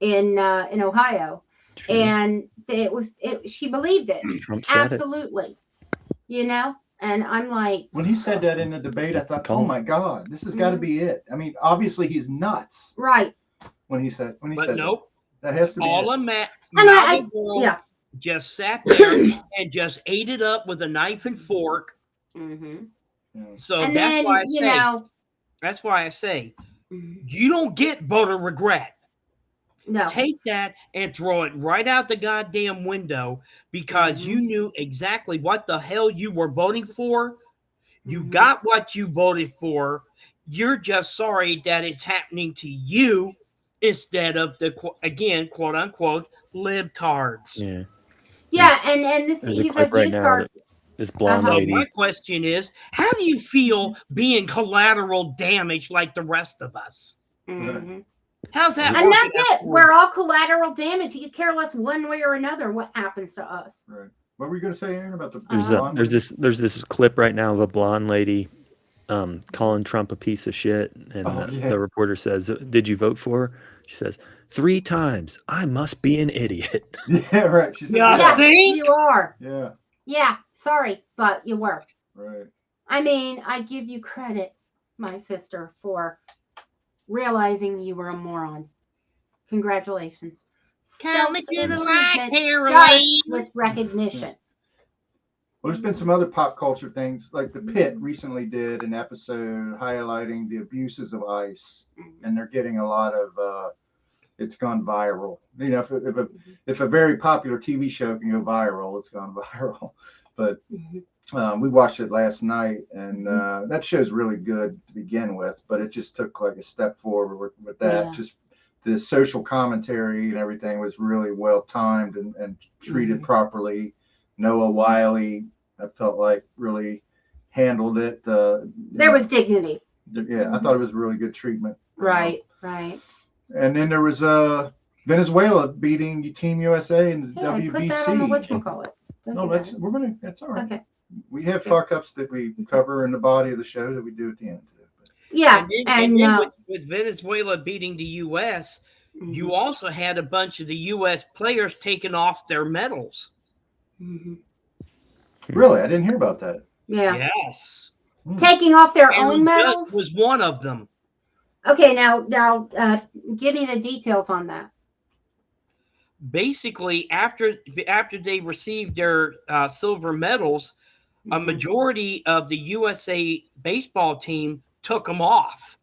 in Ohio, True. and she believed it. Trump said Absolutely, you know. And I'm like, when he said that in the debate, I thought, oh my God, this has got to be it. I mean, obviously he's nuts. Right. When he said Nope. that has to be All it. of MAGA world just sat there and just ate it up with a knife and fork. So and that's then, why I you say. know, That's why I say you don't get voter regret. no. Take that and throw it right out the goddamn window because you knew exactly what the hell you were voting for. You got what you voted for. You're just sorry that it's happening to you instead of the, again, quote unquote, libtards. Yeah. Yeah, and There's a he's clip a right huge now part. that this blonde So lady. my question is, how do you feel being collateral damage like the rest of us? How's that? And working that's out it. for We're you? all collateral damage. You care less one way or another what happens to us. Right. What were you going to say, Aaron, about the There's this clip right now of a blonde lady calling Trump a piece of shit, and the reporter says, "Did you vote for her?" She says, 3 times. I must be an idiot. Yeah, right. She said, Yeah, think? You are. Yeah. Yeah, sorry, but you were. Right. I mean, I give you credit, my sister, for realizing you were a moron. Congratulations. Coming to the light, Self-improvement Caroline. starts with recognition. Well, there's been some other pop culture things, like The Pit recently did an episode highlighting the abuses of ICE, and they're getting a lot of. It's gone viral. You know, if a very popular TV show can go viral, it's gone viral. But we watched it last night, and that show's really good to begin with, but it just took like a step forward with that. Yeah. Just the social commentary and everything was really well timed and treated properly. Noah Wiley, I felt like, really handled it. There was dignity. Yeah, I thought it was really good treatment. Right. And then there was Venezuela beating Team USA in the WBC. Put that on the whatchamacallit. No, that's all right. Okay. We have fuck ups that we cover in the body of the show that we do at the end. Yeah, and then with Venezuela beating the U.S., you also had a bunch of the U.S. players taking off their medals. Really? I didn't hear about that. Yeah. Yes. Taking off their Aaron own medals? Judge was one of them. Okay, now give me the details on that. Basically, after they received their silver medals, a majority of the USA baseball team took them off.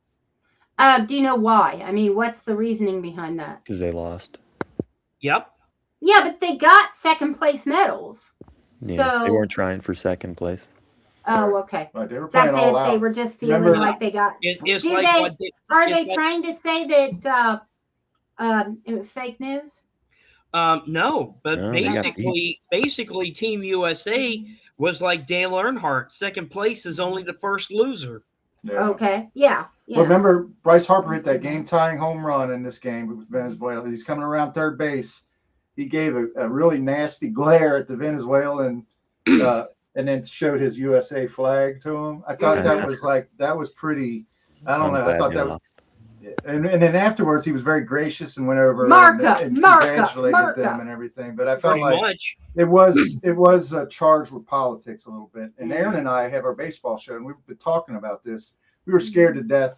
Do you know why? I mean, what's the reasoning behind that? Because they lost. Yep. Yeah, but they got second place medals. Yeah, So they weren't trying for second place. Oh, okay. Right, they were playing That's all it. out. They were just feeling like they got. It's Do like they- what they, Are it's they like- trying to say that it was fake news? No, but No, they got basically Team USA was like Dale Earnhardt. Second place is only the first loser. Yeah. Okay. Yeah. Well, remember Bryce Harper hit that game-tying home run in this game with Venezuela. He's coming around third base. He gave a really nasty glare at the Venezuelan, and then showed his USA flag to him. I thought that was pretty. I don't know. I thought that was. And then afterwards, he was very gracious and went over and congratulated them and everything. But I felt it was charged with politics a little bit. And Aaron and I have our baseball show, and we've been talking about this. We were scared to death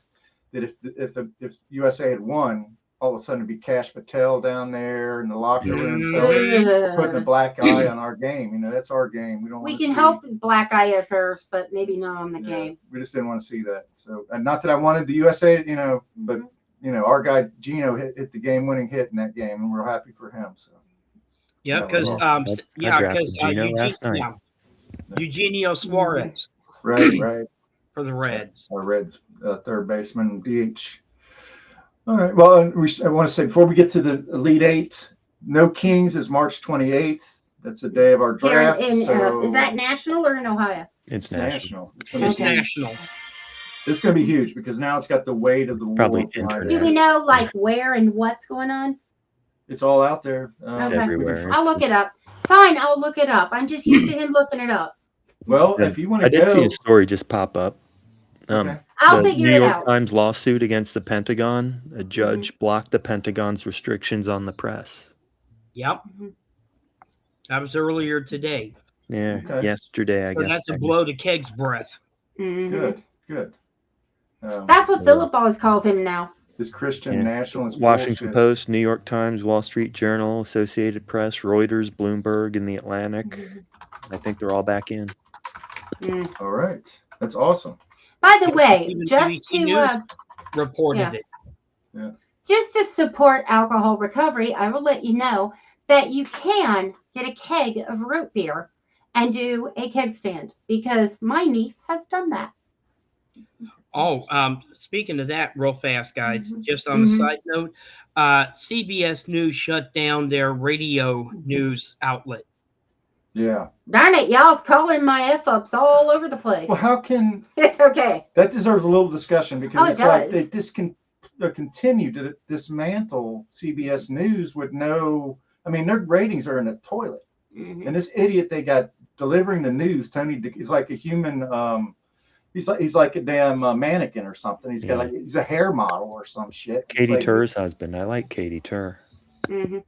that if USA had won, all of a sudden it'd be Cash Patel down there in the locker room Mhm. putting a black eye on our game. You know, that's our game. We don't We want to can see, help black eye at hers, but maybe not on the yeah, game. we just didn't want to see that. So, and not that I wanted the USA, you know, but you know, our guy Gino hit the game-winning hit in that game, and we're happy for him. So, Yeah, because I drafted Gino last night. Eugenio Suarez right. for the Reds. Our Reds third baseman, DH. All right. Well, I want to say before we get to the Elite Eight, no Kings is March 28th. That's the day of our Here draft. in, is that national or in Ohio? It's national. It's going to It's be Okay. national. It's going to be huge because now it's got the weight of the Probably world behind it. Do we know like where and what's going on? It's all out there. It's Okay. everywhere. I'll look it up. Fine, I'll look it up. I'm just used to him looking it up. Well, Yeah. if you want I to did go, see a story just pop up. okay. I'll The figure New it York out. Times lawsuit against the Pentagon. A judge blocked the Pentagon's restrictions on the press. Yep. Mhm. That was earlier today. Yeah, Okay. yesterday, I So guess. that's a blow to Keg's breath. Mhm. Good. That's what Philip always calls him now. This Christian Yeah. nationalist Washington bullshit. Post, New York Times, Wall Street Journal, Associated Press, Reuters, Bloomberg, and the Atlantic. I think they're all back in. All right. That's awesome. By the way, Even just BBC to News reported yeah. it. just to support alcohol recovery, I will let you know that you can get a keg of root beer and do a keg stand because my niece has done that. Oh, speaking of that, real fast, guys, Mhm. just on a Mhm. side note, CBS News shut down their radio news outlet. Yeah. Darn it, y'all's calling my F-ups all over the place. Well, how can It's okay. that deserves a little discussion because Oh, it it's like they does. continue to dismantle CBS News with no. I mean, their ratings are in the toilet, Mhm. and this idiot they got delivering the news, Tony, is like a human. He's like a damn mannequin or something. He's got Yeah. like he's a hair model or some shit. It's Katie like, Tur's husband. I like Katie Tur. Mhm.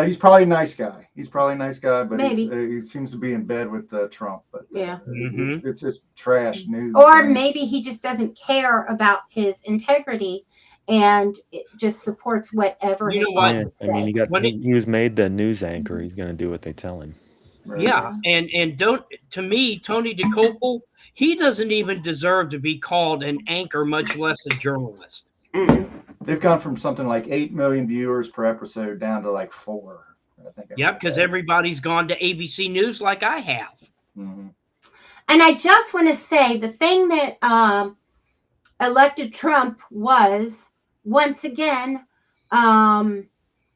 He's probably a nice guy. But Maybe. he seems to be in bed with Trump. But Yeah. Mhm. it's just trash news. Or maybe he just doesn't care about his integrity and it just supports whatever You his know what? bosses I mean, say. he was made the news anchor. He's going to do what they tell him. Right. Yeah, and don't to me, Tony DeCopel, he doesn't even deserve to be called an anchor, much less a journalist. Mhm. They've gone from something like 8 million viewers per episode down to like 4. I think. Yep, because everybody's gone to ABC News like I have. Mm-hmm. And I just want to say the thing that elected Trump was, once again,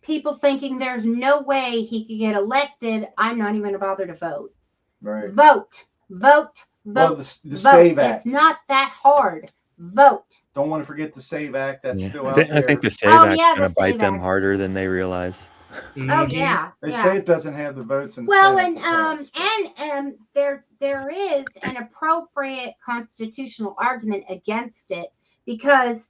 people thinking there's no way he could get elected. I'm not even going to bother to vote. Right. Vote. Well, the Vote. SAVE Act. It's not that hard. Vote. Don't want to forget the SAVE Act. That's Yeah. still out I there. think the SAVE Oh, Act's yeah, going the to bite SAVE them Act. harder than they realize. Oh Mhm. yeah. They Yeah. say it doesn't have the votes in the Well, Senate to and there is an appropriate constitutional argument against it because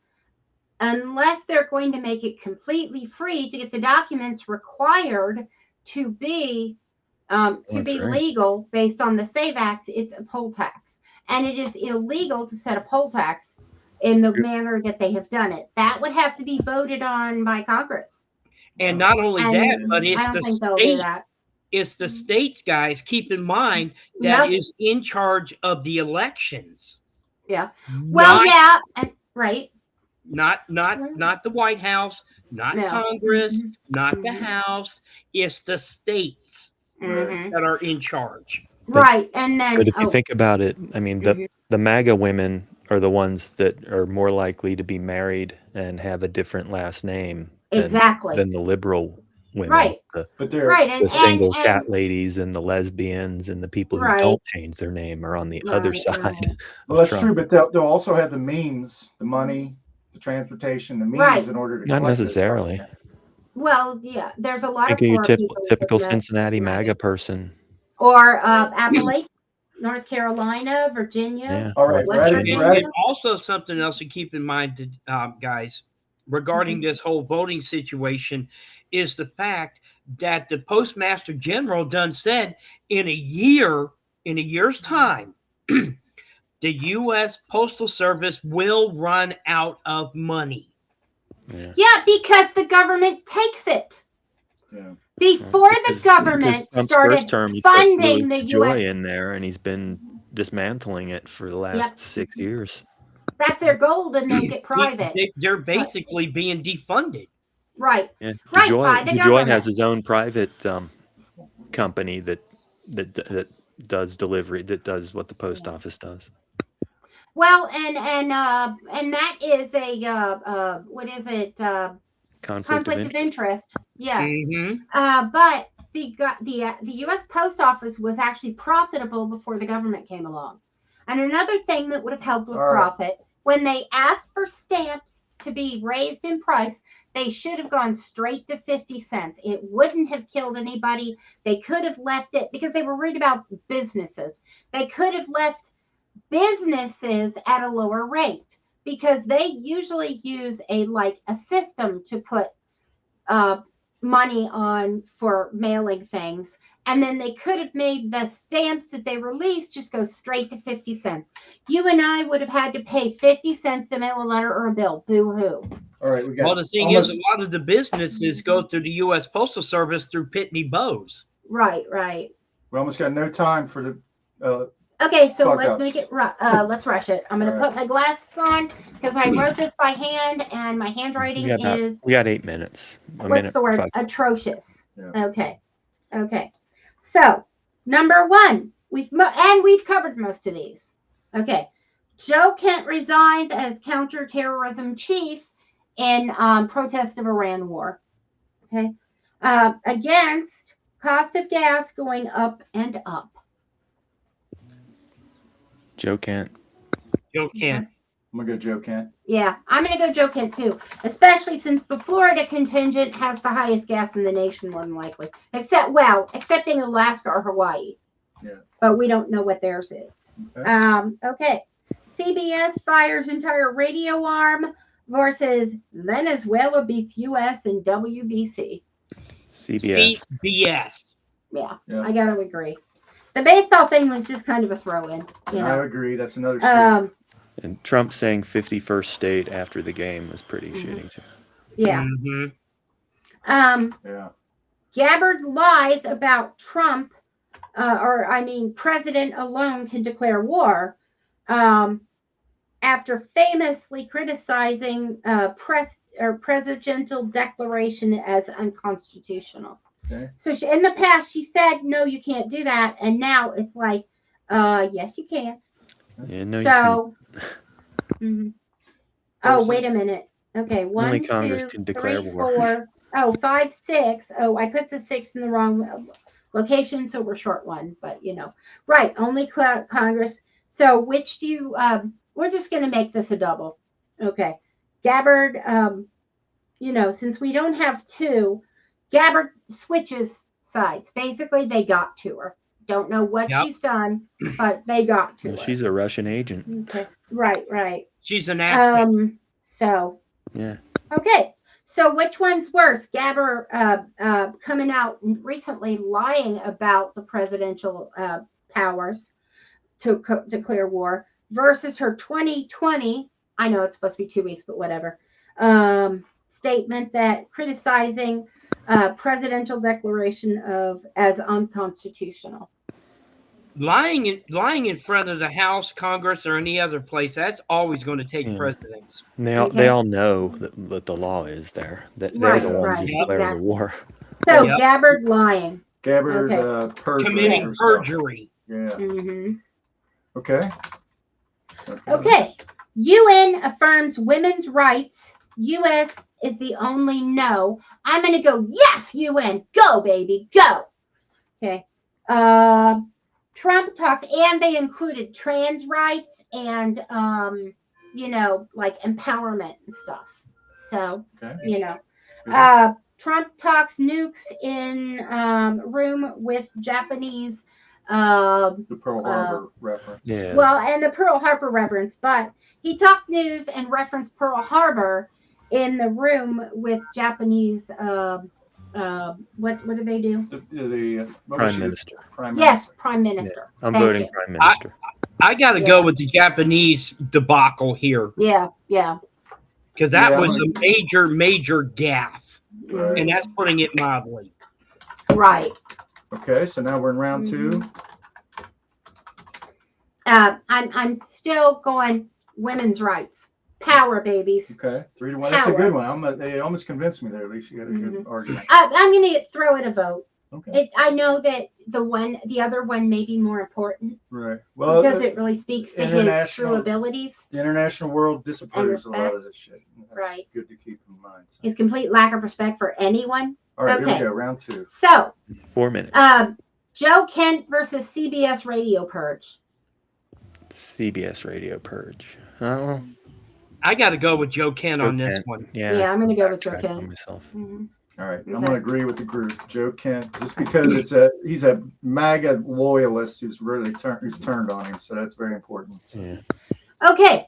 unless they're going to make it completely free to get the documents required to be That's right. legal based on the SAVE Act, it's a poll tax, and it is illegal to set a poll tax in the manner that they have done it. That would have to be voted on by Congress. And not only And that, but I it's don't the think they'll do state. that. It's the states, guys. Keep in mind that Yep. is in charge of the elections. Yeah. Well, Not- yeah, and right. Not the White House, not No. Congress, Mhm. not the Mhm. House. It's the states Mhm. that are in charge. Right, and then But if you think about it, I mean, Mhm. the MAGA women are the ones that are more likely to be married and have a different last name exactly than the liberal women. Right. But they're right, The single and cat ladies and the lesbians and the people who Right. don't change their name are on the other Right, side right. well, of that's Trump. true. But they'll also have the means, the money, the transportation, the means Right. in order to Not collect those necessarily. documents. well, yeah, there's a lot Think of of your poor people typical in the Cincinnati United MAGA person. or Appalachia, North Carolina, Virginia, Yeah. All right, West West Brad, Virginia. Virginia. And also something else to keep in mind, guys, regarding this whole voting situation is the fact that the Postmaster General done said in a year's time, the U.S. Postal Service will run out of money. Yeah, because the government takes it. Yeah. Before Because the government Trump's started first term, he put funding Louis the Joy U.S. in there, and he's been dismantling it for the last 6 years. That's their goal to make it private. They're basically being defunded. Right. Yeah, Right, by the DeJoy government. has his own private company that does delivery, that does what the post office does. Well, and that is a what is it? Conflict of Interest. Yes. Mm-hmm. But the U.S. Post Office was actually profitable before the government came along. And another thing that would have helped with profit, when they asked for stamps to be raised in price, they should have gone straight to 50 cents. It wouldn't have killed anybody. They could have left it because they were worried about businesses. They could have left businesses at a lower rate because they usually use a system to put money on for mailing things, and then they could have made the stamps that they released just go straight to 50 cents. You and I would have had to pay 50 cents to mail a letter or a bill. Boo-hoo. All right, we got. Well, the thing is, a lot of the businesses go through the U.S. Postal Service through Pitney Bowes. Right. We almost got no time for the. Okay, so Fuck let's ups. make it. Let's rush it. I'm going to put my glasses on because I wrote this by hand and my handwriting is. We got 8 minutes. What's the word? 5. Atrocious. Yeah. Okay. So number one, we've covered most of these. Okay. Joe Kent resigns as counterterrorism chief in protest of Iran war. Okay. Against cost of gas going up and up. Joe Kent. Joe Kent. I'm gonna go Joe Kent. Yeah, I'm gonna go Joe Kent too, especially since the Florida contingent has the highest gas in the nation, more than likely. Excepting Alaska or Hawaii. Yeah. But we don't know what theirs is. Okay. CBS fires entire radio arm versus Venezuela beats U.S. in WBC. CBS. Yeah, I gotta agree. The baseball thing was just kind of a throw-in. I agree. That's another shit. And Trump saying 51st state after the game was pretty shitty too. Yeah. Mm-hmm. Yeah. Gabbard lies about Trump, president alone can declare war. After famously criticizing presidential declaration as unconstitutional. Okay. So in the past, she said, no, you can't do that. And now it's like, yes, you can. Yeah, no, so, oh, wait a minute. Okay, only Congress can declare war. 4, 5, 6. Oh, I put the 6 in the wrong location, so we're short one. But right, only Congress. So which do you? We're just going to make this a double. Okay, Gabbard. Since we don't have 2, Gabbard switches sides. Basically, they got to her. Don't know what she's done, but they got to her. She's a Russian agent. Okay. Right. She's an asset. Yeah. Okay. So which one's worse? Gabbard coming out recently lying about the presidential powers to declare war versus her 2020, I know it's supposed to be 2 weeks, but whatever, statement that criticizing presidential declaration as unconstitutional. Lying in front of the House, Congress, or any other place, that's always going to take precedence. And they all know that the law is there. That they're the ones who declare the war. So Gabbard lying. Gabbard committing perjury. Yeah. Mm-hmm. Okay. UN affirms women's rights. U.S. is the only no. I'm going to go, yes, UN. Go, baby. Go. Okay. Trump talks, and they included trans rights and, empowerment and stuff. So, Trump talks nukes in room with Japanese. The Pearl Harbor reference. Yeah. Well, and the Pearl Harbor reference, but he talked news and referenced Pearl Harbor in the room with Japanese. What do they do? The Prime Minister. Yes, Prime Minister. Yeah. I'm voting Prime Minister. I got to go with the Japanese debacle here. Yeah. because that Yeah, was a major gaffe, Right. and that's putting it mildly. Right. Okay, so now we're in round two. I'm still going women's rights. Power, babies. Okay, 3-1. That's a Power. good one. They almost convinced me there. At least you got a good argument. I'm going to throw it a vote. Okay. I know that the other one may be more important Right. Well, because it really speaks to his true international- abilities. the international world disapproves a lot of this shit. That's Right. good to keep in mind. So. His complete lack of respect for anyone. All right, here Okay. we go. Round two. So, 4 minutes. Joe Kent versus CBS Radio Purge. CBS Radio Purge. Oh, I got to go with Joe Kent on this Kent. one. Yeah, I'm going to go with Joe backtrack on Kent. myself. All right, I'm Okay. going to agree with the group. Joe Kent, just because he's a MAGA loyalist who's really turned on him, so that's very important. Yeah. Okay.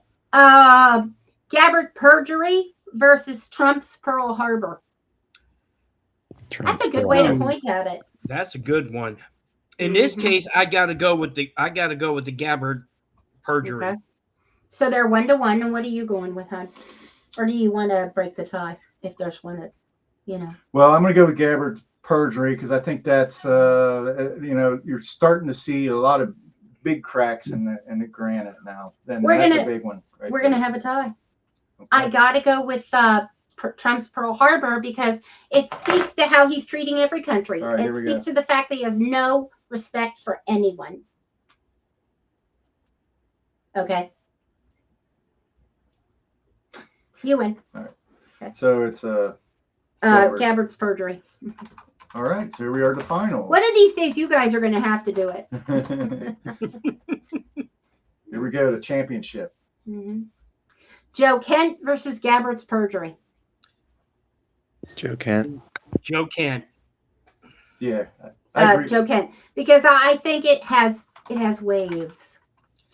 Gabbard perjury versus Trump's Pearl Harbor. That's a good way to point at it. That's a good one. In this case, I got to go with the Gabbard perjury. Okay. So they're 1-1, and what are you going with, hon? Or do you want to break the tie if there's one that, Well, I'm going to go with Gabbard perjury because I think that's you're starting to see a lot of big cracks in the granite now. Then that's a big one. We're gonna have a tie. Okay. I gotta go with Trump's Pearl Harbor because it speaks to how he's treating every country. All right, It here we speaks go. to the fact that he has no respect for anyone. Okay. You win. So it's Gabbard's perjury. all right. So here we are at the final. One of these days, you guys are gonna have to do it. Here we go to championship. Joe Kent versus Gabbard's perjury. Joe Kent. Joe Kent. Yeah, I agree. Joe Kent, because I think it has waves.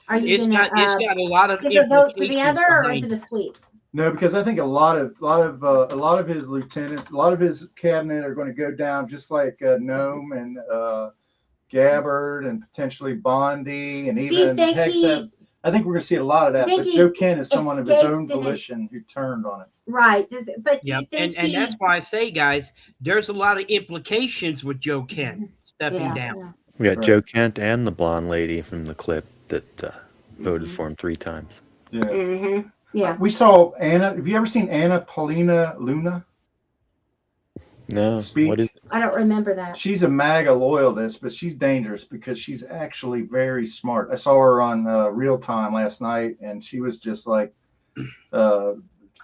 Are you It's gonna? got a lot of Is it vote to the implications other, or behind is it a sweep? No, because I think a lot of his lieutenants, a lot of his cabinet are going to go down, just like Nome and Gabbard and potentially Bondi and Do you even think Hegseth. I think we're going to see a lot of that. think But he Joe Kent is someone of his own escaped in it? volition who turned on it. Right. But do Yeah, you think and that's why I say, guys, there's a lot of implications with Joe Kent stepping down. We got Right. Joe Kent and the blonde lady from the clip that voted for him 3 times. Yeah. Yeah. We saw Anna. Have you ever seen Anna Paulina Luna? No, Speak. what is it? I don't remember that. She's a MAGA loyalist, but she's dangerous because she's actually very smart. I saw her on Real Time last night, and she was just like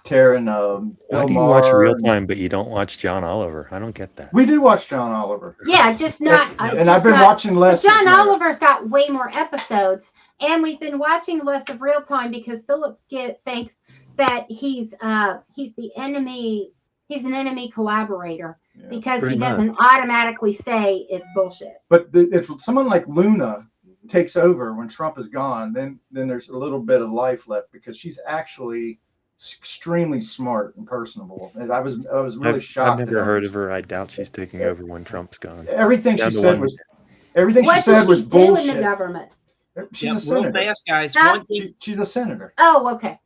tearing Why do you watch Real Time, but you don't watch John Oliver? I don't get that. We do watch John Oliver. Yeah, just not. And I've been watching less. John of Mary. Oliver's got way more episodes, and we've been watching less of Real Time because Philip thinks that he's the enemy. He's an enemy collaborator because he doesn't automatically say it's bullshit. But if someone like Luna takes over when Trump is gone, then there's a little bit of life left because she's actually extremely smart and personable. And I was really shocked. I've never heard of her. I doubt she's taking over when Trump's gone. Everything she said was What bullshit. in the government? She's a Real senator. fast, guys. Huh? One thing, She's a senator. Oh, okay.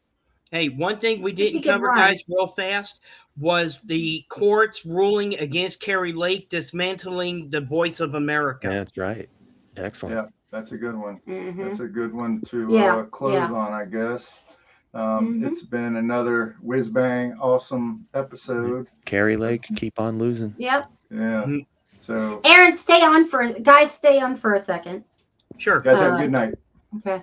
hey, one thing we Just didn't to get cover, right. guys, real fast, was the courts ruling against Carrie Lake dismantling the Voice of America. Yeah, that's right. Excellent. Yeah, that's a good one. Mm-hmm. That's a good one to close Yeah. on, I guess. It's been another whiz bang awesome episode. Carrie Lake, keep on losing. Yep. Yeah. So Aaron, stay on for a second. Sure. guys have a good night. Okay.